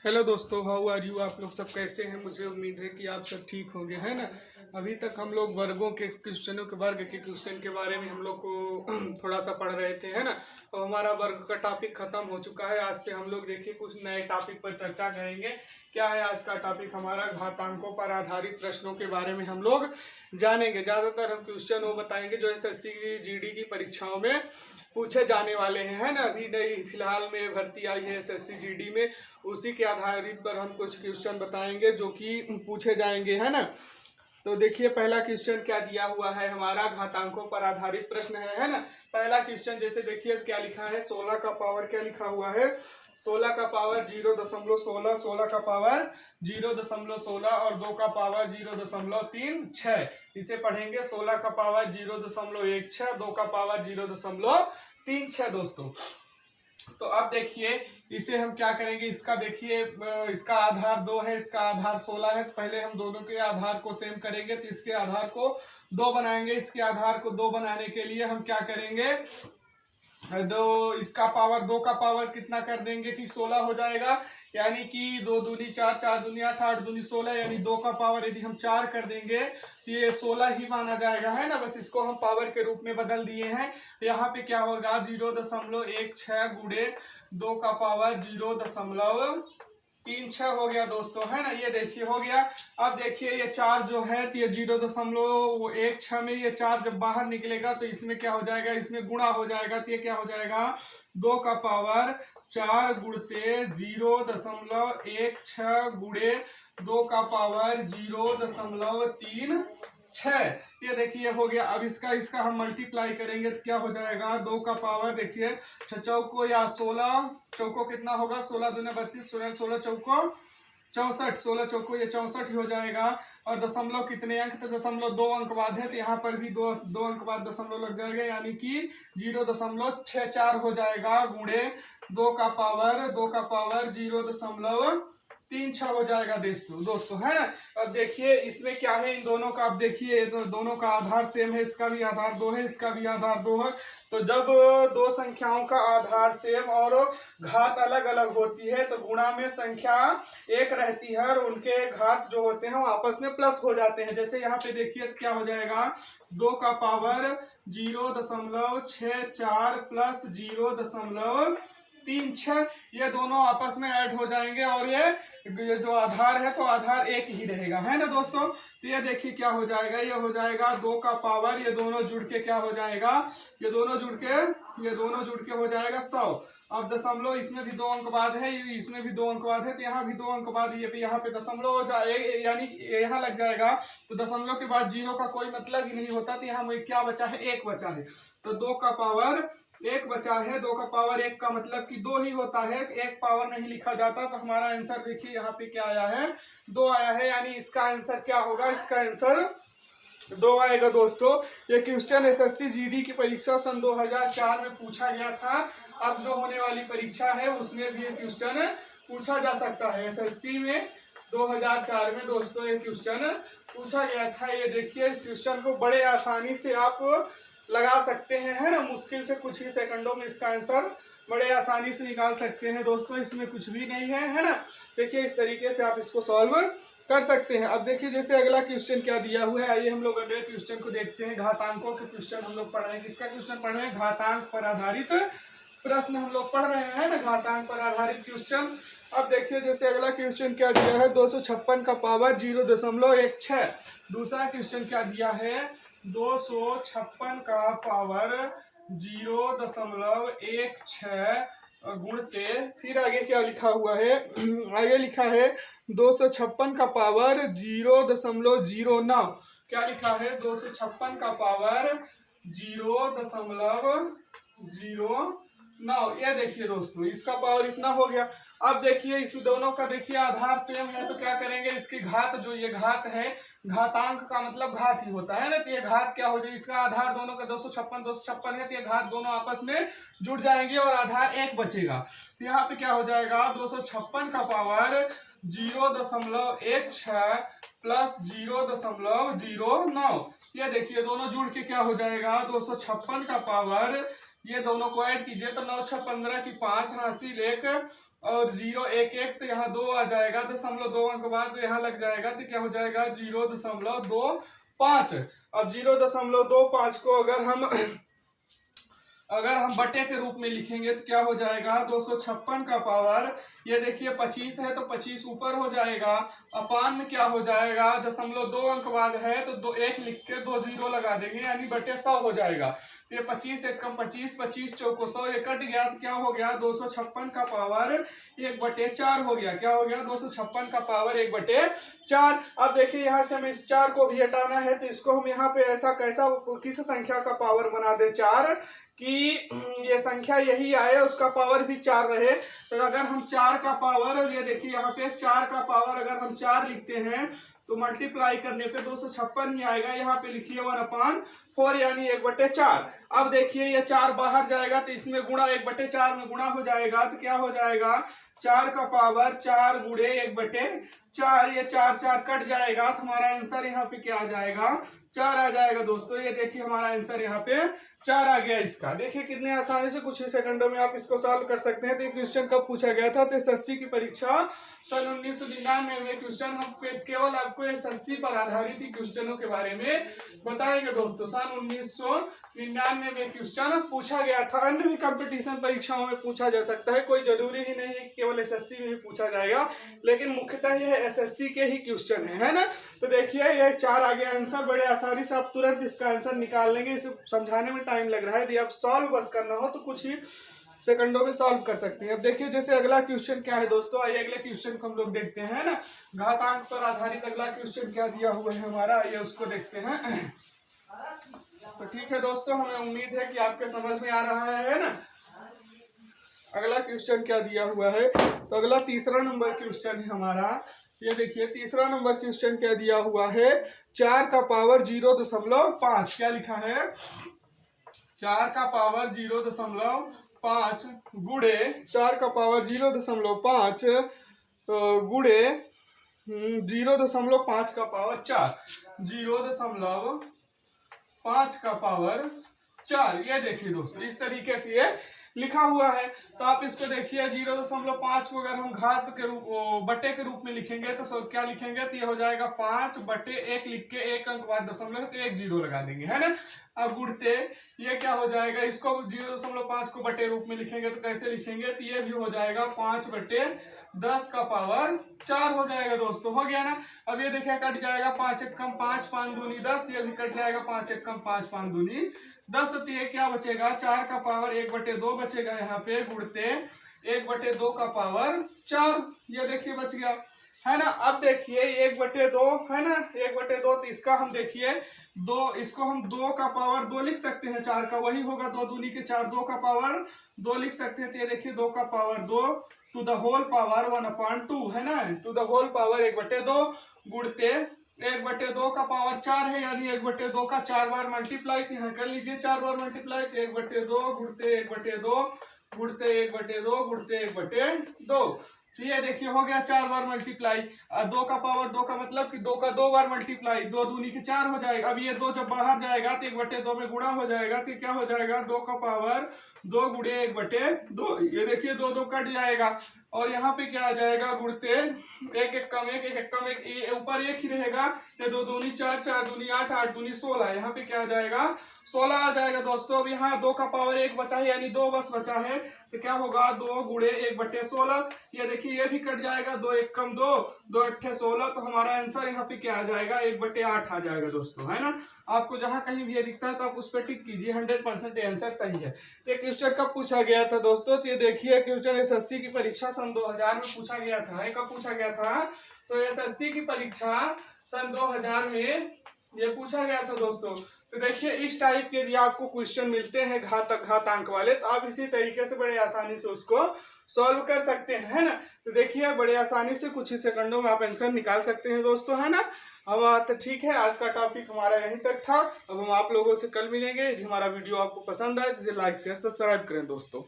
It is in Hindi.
हेलो दोस्तों, हाउ आर यू। आप लोग सब कैसे हैं? मुझे उम्मीद है कि आप सब ठीक होंगे, है ना। अभी तक हम लोग वर्गों के क्वेश्चनों के वर्ग के क्वेश्चन के बारे में हम लोग को थोड़ा सा पढ़ रहे थे, है ना। तो हमारा वर्ग का टॉपिक खत्म हो चुका है। आज से हम लोग देखिए कुछ नए टॉपिक पर चर्चा करेंगे। क्या है आज का टॉपिक? हमारा घातांकों पर आधारित प्रश्नों के बारे में हम लोग जानेंगे। ज़्यादातर हम क्वेश्चन वो बताएंगे जो एसएससी जीडी की परीक्षाओं में पूछे जाने वाले हैं, है ना। अभी नई फिलहाल में भर्ती आई है एसएससी जीडी में, उसी के आधारित पर हम कुछ क्वेश्चन बताएंगे जो कि पूछे जाएंगे, है ना। तो देखिए पहला क्वेश्चन क्या दिया हुआ है हमारा, घातांकों पर आधारित प्रश्न है ना। पहला क्वेश्चन जैसे देखिए क्या लिखा है, 16 का पावर क्या लिखा हुआ है, 16 का पावर 0.16, 16 का पावर 0.16 और 2 का पावर 0.36। इसे पढ़ेंगे 16 का पावर 0.16, 2 का पावर 0.36 दोस्तों। तो अब देखिए इसे हम क्या करेंगे, इसका देखिए इसका आधार 2 है, इसका आधार 16 है। पहले हम दोनों के आधार को सेम करेंगे, तो इसके आधार को 2 बनाएंगे। इसके आधार को 2 बनाने के लिए हम क्या करेंगे, दो इसका पावर 2 का पावर कितना कर देंगे कि 16 हो जाएगा। यानी कि 2 दूनी 4, 4 दूनी 8, 8 दूनी 16, यानी 2 का पावर यदि हम 4 कर देंगे तो ये 16 ही माना जाएगा, है ना। बस इसको हम पावर के रूप में बदल दिए हैं। यहाँ पे क्या होगा, 0.16 गुणे 2 का पावर 0.36 हो गया दोस्तों, है ना। ये देखिए हो गया। अब देखिए ये 4 जो है तो ये 0.16 में ये 4 जब बाहर निकलेगा तो इसमें क्या हो जाएगा, इसमें गुणा हो जाएगा। तो ये क्या हो जाएगा, 2 का पावर 4 गुणते 0.16 गुणे 2 का पावर 0.36। ये देखिए हो गया। अब इसका हम मल्टीप्लाई करेंगे तो क्या हो जाएगा, 2 का पावर देखिए चौको या 16 चौको कितना होगा, 16 दूने 32, 16 चौको 64, 16 चौको ये 64 ही हो जाएगा। और दशमलव कितने अंक, तो दशमलव 2 अंक बाद है, तो यहाँ पर भी दो अंक बाद दशमलव लग जाएगा, यानी कि 0.64 हो जाएगा गुणे 2 का पावर 0.36 हो जाएगा दोस्तों, है ना। अब देखिए इसमें क्या है, इन दोनों का, अब देखिए दोनों का आधार सेम है, इसका भी आधार 2 है, इसका भी आधार 2 है। तो जब दो संख्याओं का आधार सेम और घात अलग अलग होती है तो गुणा में संख्या एक रहती है और उनके घात जो होते हैं वो आपस में प्लस हो जाते हैं। जैसे यहाँ पे देखिए तो क्या हो जाएगा, 2 का पावर 0.64 प्लस 0.36, ये दोनों आपस में ऐड हो जाएंगे और ये जो आधार है तो आधार एक ही रहेगा, है ना दोस्तों। तो ये देखिए क्या हो जाएगा, ये हो जाएगा 2 का पावर, ये दोनों जुड़ के क्या हो जाएगा, ये दोनों जुड़ के हो जाएगा 100। अब दशमलव इसमें भी 2 अंक बाद है, इसमें भी 2 अंक बाद है, तो यहाँ भी 2 अंक बाद ये यहाँ पे दशमलव हो जाए, यानी यहाँ लग जाएगा। तो दशमलव के बाद 0 का कोई मतलब ही नहीं होता। तो यहाँ क्या बचा है, 1 बचा है। तो 2 का पावर 1 बचा है। 2 का पावर 1 का मतलब कि 2 ही होता है, 1 पावर नहीं लिखा जाता। तो हमारा आंसर देखिए यहाँ पे क्या आया है, 2 आया है। यानी इसका आंसर क्या होगा, इसका आंसर 2 आएगा दोस्तों। ये क्वेश्चन एसएससी जीडी की परीक्षा सन 2004 में पूछा गया था। अब जो होने वाली परीक्षा है उसमें भी ये क्वेश्चन पूछा जा सकता है। एसएससी में 2004 में दोस्तों ये क्वेश्चन पूछा गया था। ये देखिए इस क्वेश्चन को बड़े आसानी से आप लगा सकते हैं, है ना। मुश्किल से कुछ ही सेकंडों में इसका आंसर बड़े आसानी से निकाल सकते हैं दोस्तों। इसमें कुछ भी नहीं है ना। देखिए इस तरीके से आप इसको सॉल्व कर सकते हैं। अब देखिए जैसे अगला क्वेश्चन क्या दिया हुआ है, आइए हम लोग अगले क्वेश्चन को देखते हैं। घातांकों के क्वेश्चन हम लोग पढ़ रहे हैं। किसका क्वेश्चन पढ़ रहे हैं, घातांक पर आधारित प्रश्न हम लोग पढ़ रहे हैं ना, घातांक पर आधारित क्वेश्चन। अब देखिए जैसे अगला क्वेश्चन क्या दिया है, 256 का पावर 0.16। दूसरा क्वेश्चन क्या दिया है, 256 का पावर 0.16 गुणते, फिर आगे क्या लिखा हुआ है, आगे लिखा है 256 का पावर 0.09। क्या लिखा है, 256 का पावर 0.09। ये देखिए दोस्तों इसका पावर इतना हो गया। अब देखिए इस दोनों का देखिए आधार सेम है, तो क्या करेंगे, इसकी घात, जो ये घात है, घातांक का मतलब घात ही होता है ना। तो ये घात क्या हो जाएगी, इसका आधार दोनों का 256 है, तो ये घात दोनों आपस में जुड़ जाएंगे और आधार 1 बचेगा। तो यहाँ पे क्या हो जाएगा, 256 का पावर 0.16 प्लस 0.09। ये देखिए दोनों जुड़ के क्या हो जाएगा, 256 का पावर ये दोनों को ऐड कीजिए तो 9 6 15 की 5 हासिल 1 और 0 1 1 तो यहाँ 2 आ जाएगा, 2 अंक बाद तो यहाँ लग जाएगा तो क्या हो जाएगा 0.25। अब 0.25 को अगर हम बटे के रूप में लिखेंगे तो क्या हो जाएगा 256 का पावर, ये देखिए 25 है तो 25 ऊपर हो जाएगा, अपान में क्या हो जाएगा 0.2 अंक बाद है तो 2 1 लिख के 2 0 लगा देंगे यानी बटे 100 हो जाएगा। तो ये 25 एकम 25, 25 चौको 100, ये कट गया तो क्या हो गया 256 का पावर 1/4 हो गया। क्या हो गया 256 का पावर 1/4। अब देखिए यहाँ से हमें इस 4 को भी हटाना है तो इसको हम यहाँ पे ऐसा कैसा किस संख्या का पावर बना दे 4 कि ये संख्या यही आए उसका पावर भी 4 रहे। तो अगर हम 4 का पावर, ये देखिए यहाँ पे 4 का पावर अगर हम 4 लिखते हैं तो मल्टीप्लाई करने पे 256 ही आएगा। यहाँ पे लिखिए 1/4 यानी 1/4। अब देखिए ये 4 बाहर जाएगा तो इसमें गुणा 1/4 में गुणा हो जाएगा तो क्या हो जाएगा 4 का पावर 4 गुणे 1/4, ये 4 4 कट जाएगा तो हमारा आंसर यहाँ पे क्या आ जाएगा 4 आ जाएगा दोस्तों। ये देखिए हमारा आंसर यहाँ पे 4 आ गया इसका। देखिए कितने आसानी से कुछ ही सेकंडों में आप इसको सॉल्व कर सकते हैं। तो ये क्वेश्चन कब पूछा गया था तो एसएससी की परीक्षा सन 1999 में क्वेश्चन हम केवल आपको एसएससी पर आधारित ही क्वेश्चनों के बारे में बताएंगे दोस्तों। सन 1999 में क्वेश्चन पूछा गया था, अन्य भी कंपटीशन परीक्षाओं में पूछा जा सकता है, कोई जरूरी ही नहीं केवल एसएससी में ही पूछा जाएगा, लेकिन मुख्यतः यह एसएससी के ही क्वेश्चन है ना। तो देखिए ये 4 आ गया आंसर, बड़े आसानी से आप तुरंत इसका आंसर निकाल लेंगे। इसे समझाने में टाइम लग रहा है, यदि आप सॉल्व बस करना हो तो कुछ ही सेकंडों में सॉल्व कर सकते हैं। अब देखिए जैसे अगला क्वेश्चन क्या है दोस्तों, आइए अगले क्वेश्चन को हम लोग देखते हैं ना। घातांक पर आधारित अगला क्वेश्चन क्या दिया हुआ है हमारा, आइए उसको देखते हैं। तो ठीक है दोस्तों, हमें उम्मीद है कि आपके समझ में आ रहा है ना। अगला क्वेश्चन क्या दिया हुआ है तो अगला तीसरा नंबर क्वेश्चन है हमारा। ये देखिए तीसरा नंबर क्वेश्चन क्या दिया हुआ है, 4 का पावर 0.5। क्या लिखा है 4 का पावर 0.5 गुणे 4 का पावर 0.5 गुणे 0.5 का पावर 4, 0.5 का पावर 4। ये देखिए दोस्तों इस तरीके से ये लिखा हुआ है। तो आप इसको देखिए 0.5 को अगर हम घात के रूप बटे के रूप में लिखेंगे तो क्या लिखेंगे तो ये हो जाएगा 5/1 लिख के 1 अंक बाद दशमलव तो 1 0 लगा देंगे है ना। अब गुणते ये क्या हो जाएगा, इसको 0.5 को बटे रूप में लिखेंगे तो कैसे लिखेंगे तो ये भी हो जाएगा 5/10 का पावर 4 हो जाएगा दोस्तों। हो गया ना। अब ये देखिए कट जाएगा 5 एकम 5 5 दूनी 10, ये भी कट जाएगा 5 एकम 5 5 दूनी 10। तो ये क्या बचेगा 4 का पावर 1/2 बचेगा यहाँ पे, गुणते 1/2 का पावर 4। ये देखिए बच गया है ना। अब देखिए 1/2 है ना, 1/2 तो इसका हम देखिए 2, इसको हम 2 का पावर 2 लिख सकते हैं, 4 का वही होगा 2 दूनी के 4, 2 का पावर 2 लिख सकते हैं। तो ये देखिए 2 का power 2 to the whole power 1/2 है ना, टू द होल पावर 1/2 गुणते 1/2 का पावर 4 है यानी 1/2 का 4 बार मल्टीप्लाई, यहाँ कर लीजिए 4 बार मल्टीप्लाई। 1/2 गुणते 1/2 गुणते 1/2 गुणते 1/2। तो ये देखिए हो गया 4 बार मल्टीप्लाई। 2 का पावर 2 का मतलब कि 2 का 2 बार मल्टीप्लाई, 2 दूनी के 4 हो जाएगा। अब ये 2 जब बाहर जाएगा तो 1/2 में गुणा हो जाएगा तो क्या हो जाएगा 2 का पावर 2 गुणे 1/2। ये देखिए 2 2 कट जाएगा और यहाँ पे क्या आ जाएगा गुणते 1 1 कम 1 1 1 कम 1, ऊपर 1 ही रहेगा। ये 2 दूनी 4 4 दूनी 8 8 दूनी 16, यहाँ पे क्या आ जाएगा 16 आ जाएगा दोस्तों। अब यहाँ 2 का पावर 1 बचा है यानी 2 बस बचा है तो क्या होगा 2 गुणे 1/16। ये देखिए ये भी कट जाएगा, 2 1 कम 2 2 8 16, तो हमारा आंसर यहाँ पे क्या आ जाएगा 1/8 आ जाएगा दोस्तों है ना। आपको जहां कहीं भी ये दिखता है तो आप उस पर टिक कीजिए, 100% आंसर सही है। ये क्वेश्चन कब पूछा गया था दोस्तों, तो ये देखिए क्वेश्चन एसएससी की परीक्षा सन 2000 में पूछा गया था। कब पूछा गया था तो एसएससी की परीक्षा सन 2000 में ये पूछा गया था दोस्तों। तो देखिए इस टाइप के यदि आपको क्वेश्चन मिलते हैं घातांक वाले तो आप इसी तरीके से बड़े आसानी से उसको सॉल्व कर सकते हैं है ना। तो देखिए बड़े आसानी से कुछ ही सेकंडों में आप आंसर निकाल सकते हैं दोस्तों है ना। हम तो ठीक है, आज का टॉपिक हमारा यहीं तक था। अब हम आप लोगों से कल मिलेंगे। यदि हमारा वीडियो आपको पसंद आए तो लाइक शेयर सब्सक्राइब करें दोस्तों।